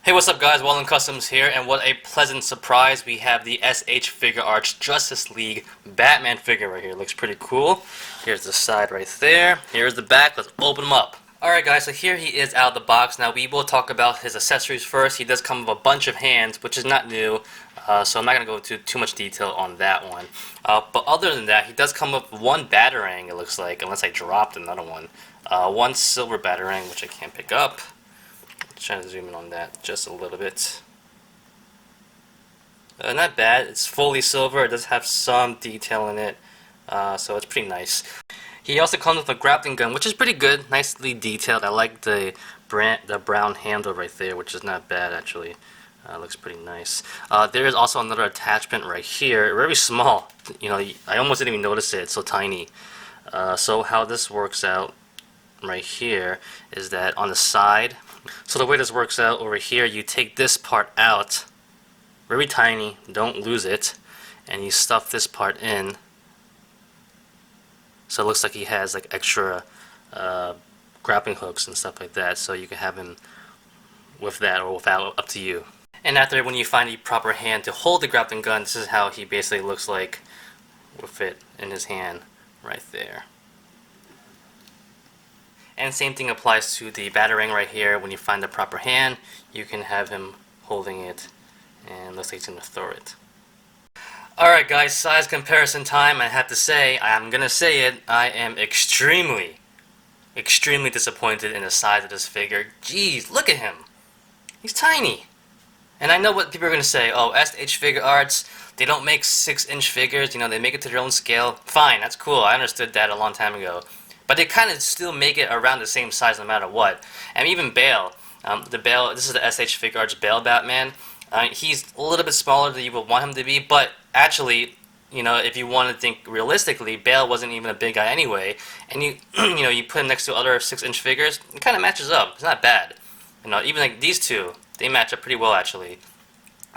Hey, what's up guys, Wallen Customs here, and what a pleasant surprise. We have the SH Figuarts Justice League Batman figure right here. Looks pretty cool. Here's the side right there. Here's the back. Let's open him up. Alright guys, so here he is out of the box. Now we will talk about his accessories first. He does come with a bunch of hands, which is not new, so I'm not going to go into too much detail on that one. But other than that, he does come with one Batarang, it looks like, unless I dropped another one. One silver Batarang, which I can't pick up. Trying to zoom in on that just a little bit. Not bad. It's fully silver. It does have some detail in it, so it's pretty nice. He also comes with a grappling gun, which is pretty good, nicely detailed. I like the brown handle right there, which is not bad actually. Looks pretty nice. There is also another attachment right here, very small. You know, I almost didn't even notice it. It's so tiny. So how this works out right here is that on the side. So the way this works out over here, you take this part out, very tiny, don't lose it, and you stuff this part in. So it looks like he has like extra grappling hooks and stuff like that, so you can have him with that or without, up to you. And after, when you find the proper hand to hold the grappling gun, this is how he basically looks like with it in his hand right there. And same thing applies to the Batarang right here. When you find the proper hand, you can have him holding it, and looks like he's going to throw it. Alright guys, size comparison time. I have to say, I'm going to say it, I am extremely disappointed in the size of this figure. Jeez, look at him. He's tiny. And I know what people are going to say, oh, SH Figuarts, they don't make 6-inch figures, you know, they make it to their own scale. Fine, that's cool, I understood that a long time ago. But they kind of still make it around the same size no matter what. And even Bale, this is the SH Figuarts Bale Batman. He's a little bit smaller than you would want him to be, but actually, you know, if you want to think realistically, Bale wasn't even a big guy anyway. And you, you know, you put him next to other 6-inch figures, it kind of matches up. It's not bad. You know, even like these two, they match up pretty well actually.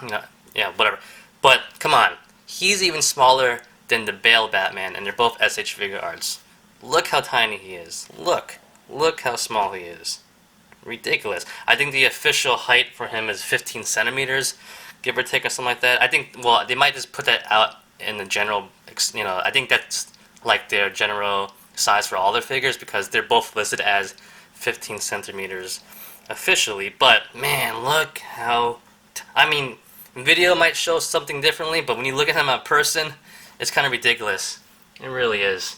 You know, yeah, whatever. But come on, he's even smaller than the Bale Batman, and they're both SH Figuarts. Look how tiny he is. Look how small he is. Ridiculous. I think the official height for him is 15 centimeters, give or take, or something like that. I think, well, they might just put that out in the general, you know, I think that's like their general size for all their figures, because they're both listed as 15 centimeters officially. But man, look how, I mean, video might show something differently, but when you look at him in person, it's kind of ridiculous. It really is.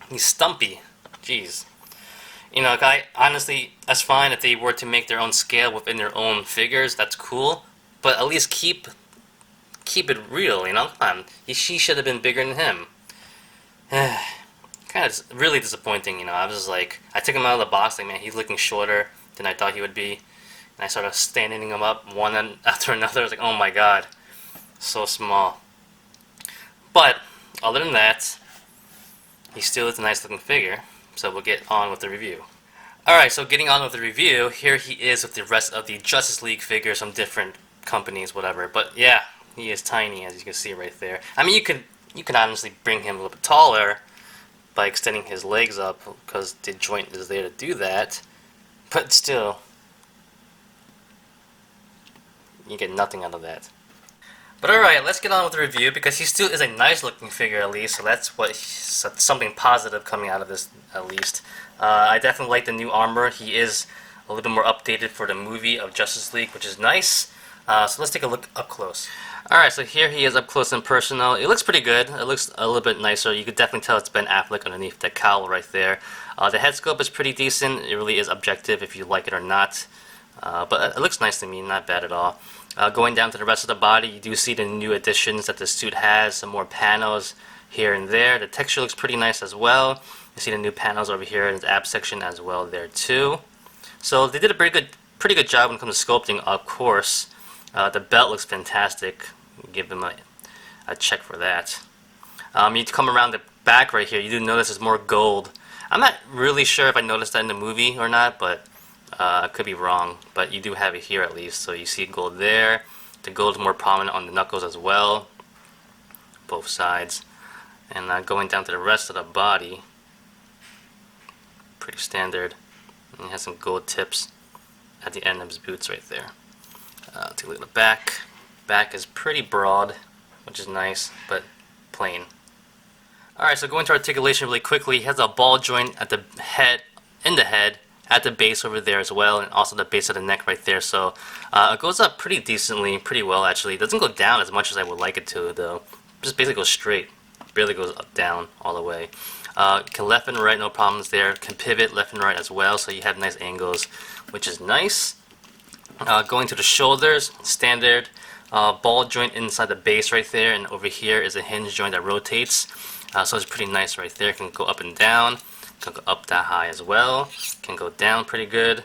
He's stumpy. Jeez. You know, honestly, that's fine if they were to make their own scale within their own figures. That's cool. But at least keep it real, you know? Come on. She should have been bigger than him. Kind of really disappointing, you know? I was just like, I took him out of the box, like, man, he's looking shorter than I thought he would be. And I started standing him up one after another. I was like, oh my god. So small. But, other than that, he still is a nice looking figure, so we'll get on with the review. Alright, so getting on with the review, here he is with the rest of the Justice League figures from different companies, whatever. But yeah, he is tiny, as you can see right there. I mean, you could honestly bring him a little bit taller by extending his legs up, because the joint is there to do that. But still, you get nothing out of that. But alright, let's get on with the review, because he still is a nice looking figure at least, so that's something positive coming out of this at least. I definitely like the new armor. He is a little bit more updated for the movie of Justice League, which is nice. So let's take a look up close. Alright, so here he is up close and personal. It looks pretty good. It looks a little bit nicer. You could definitely tell it's Ben Affleck underneath the cowl right there. The head sculpt is pretty decent. It really is objective if you like it or not. But it looks nice to me, not bad at all. Going down to the rest of the body, you do see the new additions that the suit has, some more panels here and there. The texture looks pretty nice as well. You see the new panels over here in his ab section as well there too. So they did a pretty good job when it comes to sculpting, of course. The belt looks fantastic. Give them a check for that. You come around the back right here, you do notice there's more gold. I'm not really sure if I noticed that in the movie or not, but I could be wrong, but you do have it here at least. So you see gold there. The gold is more prominent on the knuckles as well, both sides. And going down to the rest of the body, pretty standard. And he has some gold tips at the end of his boots right there. Take a look at the back. Back is pretty broad, which is nice, but plain. Alright, so going to articulation really quickly, he has a ball joint at the head, at the base over there as well, and also the base of the neck right there. So it goes up pretty decently, pretty well actually. It doesn't go down as much as I would like it to though. It just basically goes straight. Barely goes up, down all the way. Can left and right, no problems there. Can pivot left and right as well, so you have nice angles, which is nice. Going to the shoulders, standard ball joint inside the base right there, and over here is a hinge joint that rotates. So it's pretty nice right there. Can go up and down. Can go up that high as well. Can go down pretty good.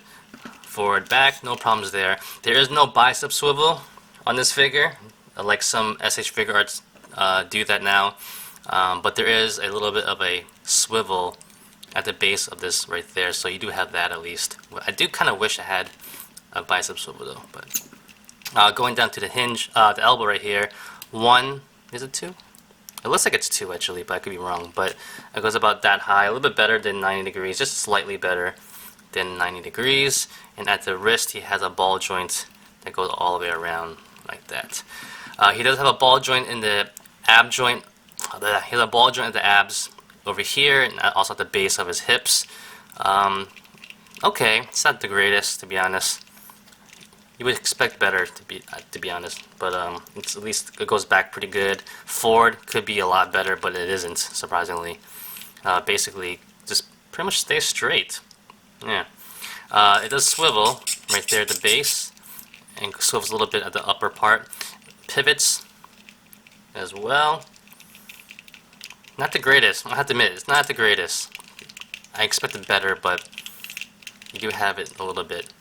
Forward, back, no problems there. There is no bicep swivel on this figure, like some SH Figuarts do that now. But there is a little bit of a swivel at the base of this right there, so you do have that at least. I do kind of wish I had a bicep swivel though. But going down to the hinge, the elbow right here, one, is it two? It looks like it's two actually, but I could be wrong. But it goes about that high, a little bit better than 90 degrees, just slightly better than 90 degrees. And at the wrist, he has a ball joint that goes all the way around like that. He does have a ball joint in the ab joint. He has a ball joint at the abs over here, and also at the base of his hips. Okay, it's not the greatest, to be honest. You would expect better, to be honest, but it's at least it goes back pretty good. Forward could be a lot better, but it isn't, surprisingly. Basically, just pretty much stays straight. Yeah. It does swivel right there at the base, and swivels a little bit at the upper part. Pivots as well. Not the greatest. I have to admit, it's not the greatest. I expected better, but you do have it a little bit.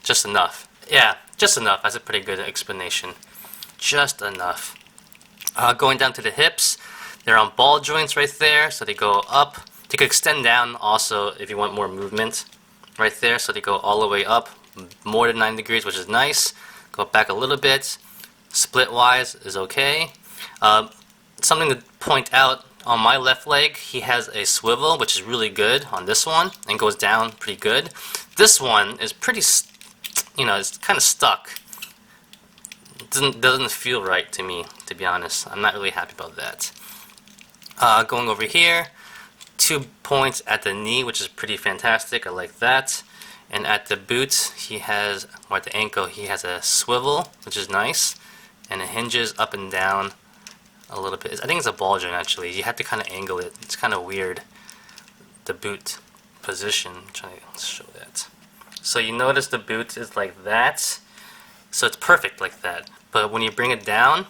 Just enough. Yeah, just enough. That's a pretty good explanation. Just enough. Going down to the hips, they're on ball joints right there, so they go up. They could extend down also if you want more movement right there, so they go all the way up, more than 90 degrees, which is nice. Go back a little bit. Split-wise is okay. Something to point out, on my left leg, he has a swivel, which is really good on this one, and goes down pretty good. This one is pretty, it's kind of stuck. It doesn't feel right to me, to be honest. I'm not really happy about that. Going over here, 2 points at the knee, which is pretty fantastic. I like that. And at the boot, or at the ankle, he has a swivel, which is nice. And it hinges up and down a little bit. I think it's a ball joint actually. You have to kind of angle it. It's kind of weird, the boot position. I'm trying to show that. So you notice the boot is like that. So it's perfect like that. But when you bring it down,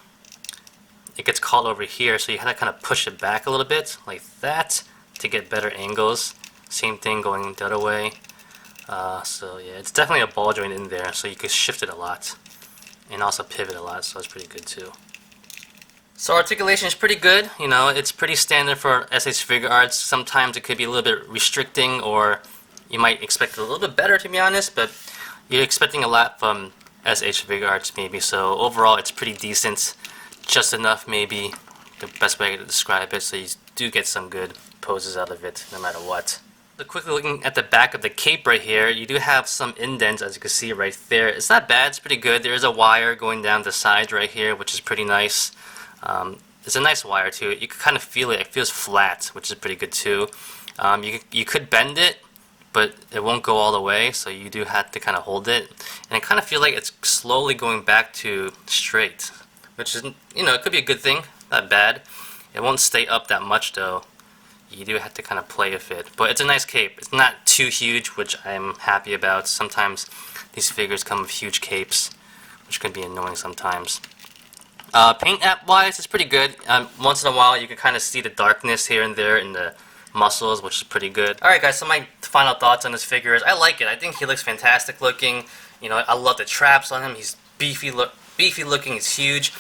it gets caught over here. So you have to kind of push it back a little bit like that to get better angles. Same thing going the other way. So yeah, it's definitely a ball joint in there. So you could shift it a lot and also pivot a lot. So it's pretty good too. So articulation is pretty good, it's pretty standard for SH Figuarts. Sometimes it could be a little bit restricting, or you might expect a little bit better, to be honest, but you're expecting a lot from SH Figuarts maybe, so overall it's pretty decent, just enough maybe, the best way to describe it, so you do get some good poses out of it, no matter what. So quickly looking at the back of the cape right here, you do have some indents, as you can see right there. It's not bad, it's pretty good. There is a wire going down the sides right here, which is pretty nice. It's a nice wire too. You can kind of feel it. It feels flat, which is pretty good too. You could bend it, but it won't go all the way, so you do have to kind of hold it. And I kind of feel like it's slowly going back to straight, which is, it could be a good thing. Not bad. It won't stay up that much though. You do have to kind of play with it. But it's a nice cape. It's not too huge, which I'm happy about. Sometimes these figures come with huge capes, which can be annoying sometimes. Paint app wise, it's pretty good. Once in a while you can kind of see the darkness here and there in the muscles, which is pretty good. Alright guys, so my final thoughts on this figure is I like it. I think he looks fantastic looking. I love the traps on him. He's beefy looking, he's huge.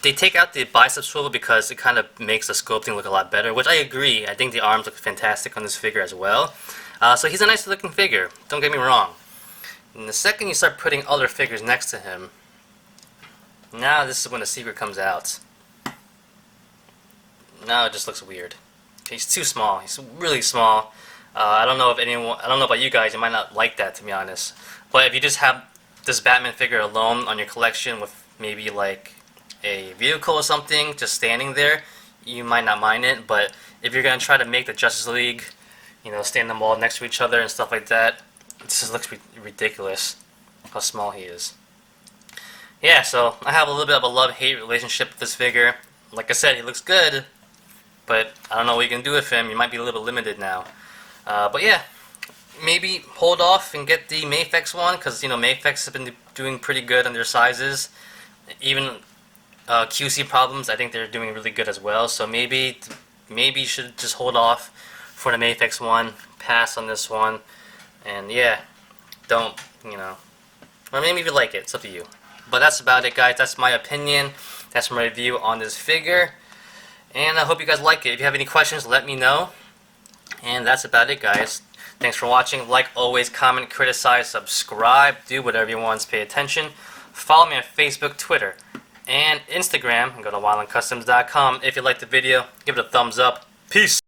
They take out the bicep swivel because it kind of makes the sculpting look a lot better, which I agree. I think the arms look fantastic on this figure as well. So he's a nice looking figure, don't get me wrong. And the second you start putting other figures next to him, now this is when the secret comes out. Now it just looks weird. He's too small. He's really small. I don't know about you guys. You might not like that, to be honest. But if you just have this Batman figure alone on your collection with maybe like a vehicle or something just standing there, you might not mind it. But if you're gonna try to make the Justice League, you know, stand them all next to each other and stuff like that, it just looks ridiculous how small he is. Yeah, so I have a little bit of a love-hate relationship with this figure. Like I said, he looks good, but I don't know what you can do with him. You might be a little limited now. But yeah, maybe hold off and get the Mafex one, because you know Mafex have been doing pretty good on their sizes. Even QC Problems, I think they're doing really good as well. So maybe you should just hold off for the Mafex one, pass on this one, and yeah, don't, you know, or maybe if you like it, it's up to you. But that's about it, guys. That's my opinion. That's my review on this figure, and I hope you guys like it. If you have any questions, let me know. And that's about it, guys. Thanks for watching. Like always, comment, criticize, subscribe, do whatever you want to pay attention. Follow me on Facebook, Twitter, and Instagram. And go to wildlandcustoms.com. If you liked the video, give it a thumbs up. Peace!